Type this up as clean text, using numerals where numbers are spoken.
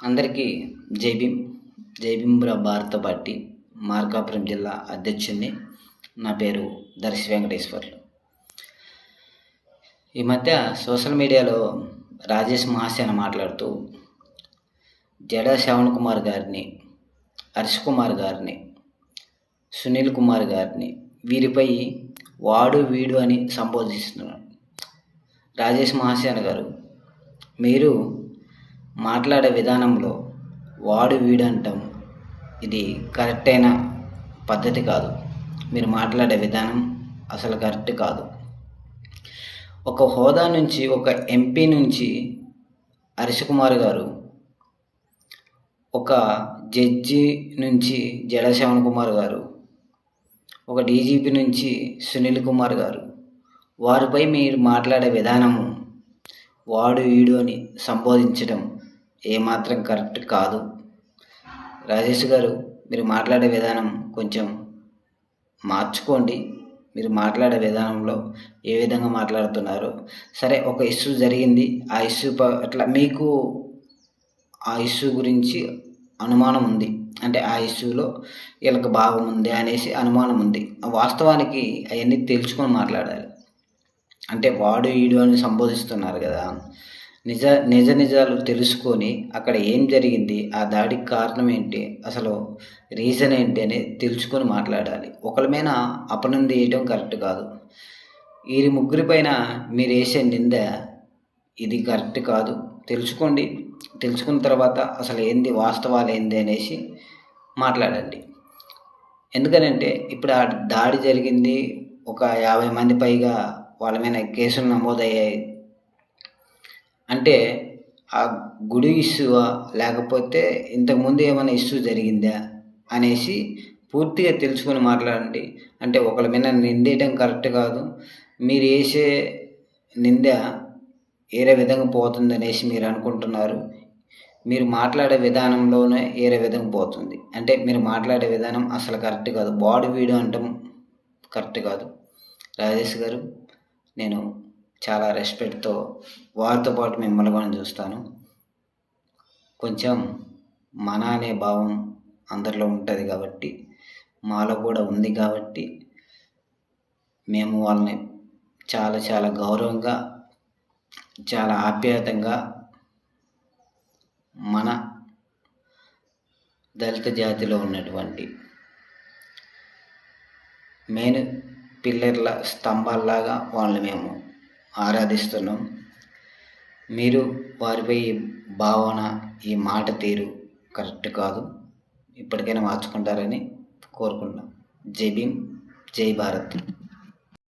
అందరికీ జై భీమ్. జై భీమ్రా భారత పార్టీ మార్కాపురం జిల్లా అధ్యక్షుడిని. నా పేరు దర్శి వెంకటేశ్వర్లు. ఈ మధ్య సోషల్ మీడియాలో రాజేష్ మహాసేన మాట్లాడుతూ జడా శ్రవణ్ కుమార్ గారిని, హర్ష్ కుమార్ గారిని, సునీల్ కుమార్ గారిని వీరిపై వాడు వీడు అని సంబోధిస్తున్నాడు. రాజేష్ మహాసేన గారు, మీరు మాట్లాడే విధానంలో వాడు వీడు అంటాం ఇది కరెక్ట్ అయిన పద్ధతి కాదు. మీరు మాట్లాడే విధానం అసలు కరెక్ట్ కాదు. ఒక హోదా నుంచి, ఒక ఎంపీ నుంచి హర్ష్ కుమార్ గారు, ఒక జడ్జి నుంచి జడా శ్రవణ్ కుమార్ గారు, ఒక డీజీపీ నుంచి సునీల్ కుమార్ గారు, వారిపై మీరు మాట్లాడే విధానము వాడు వీడు అని సంబోధించడం ఏమాత్రం కరెక్ట్ కాదు. రాజేష్ గారు, మీరు మాట్లాడే విధానం కొంచెం మార్చుకోండి. మీరు మాట్లాడే విధానంలో ఏ విధంగా మాట్లాడుతున్నారో సరే, ఒక ఇష్యూ జరిగింది, ఆ ఇష్యూ అట్లా మీకు ఆ ఇష్యూ గురించి అనుమానం ఉంది అంటే ఆ ఇష్యూలో వీళ్ళకి భాగం ఉంది అనేసి అనుమానం ఉంది. వాస్తవానికి అవన్నీ తెలుసుకొని మాట్లాడాలి. అంటే వాడు వీడు అని సంబోధిస్తున్నారు కదా, నిజాలు తెలుసుకొని అక్కడ ఏం జరిగింది, ఆ దాడికి కారణం ఏంటి, అసలు రీజన్ ఏంటి అనేది తెలుసుకొని మాట్లాడాలి. ఒకరి మీద అపనింద వేయడం కరెక్ట్ కాదు. వీరి ముగ్గురి పైన మీరు వేసే నింద ఇది కరెక్ట్ కాదు. తెలుసుకోండి. తెలుసుకున్న తర్వాత అసలు ఏంది, వాస్తవాలు ఏంది అనేసి మాట్లాడండి. ఎందుకనంటే ఇప్పుడు ఆ దాడి జరిగింది, ఒక 50 మంది పైగా వాళ్ళ మీద కేసులు నమోదయ్యాయి అంటే ఆ గుడి ఇష్యూవా లేకపోతే ఇంతకుముందు ఏమైనా ఇష్యూ జరిగిందా అనేసి పూర్తిగా తెలుసుకొని మాట్లాడండి. అంటే ఒకళ్ళ మీద నిందేయడం కరెక్ట్ కాదు. మీరు వేసే నింద వేరే విధంగా పోతుంది అనేసి మీరు అనుకుంటున్నారు. మీరు మాట్లాడే విధానంలోనే వేరే విధంగా పోతుంది. అంటే మీరు మాట్లాడే విధానం అసలు కరెక్ట్ కాదు. బాడీ వీడియో అంటాం కరెక్ట్ కాదు. రాజేష్ గారు, నేను చాలా రెస్పెక్ట్తో వారితో పాటు మిమ్మల్ని కూడా చూస్తాను. కొంచెం మన అనే భావం అందరిలో ఉంటుంది కాబట్టి, మాలో కూడా ఉంది కాబట్టి మేము వాళ్ళని చాలా చాలా గౌరవంగా, చాలా ఆప్యాయతంగా మన దళిత జాతిలో ఉన్నటువంటి మెయిన్ పిల్లర్ల స్తంభాల్లాగా వాళ్ళని మేము ఆరాధిస్తున్నాం. మీరు వారిపై భావన, ఈ మాట తీరు కరెక్ట్ కాదు. ఇప్పటికైనా మార్చుకుంటారని కోరుకుంటున్నాం. జై భీమ్, జై భారత్.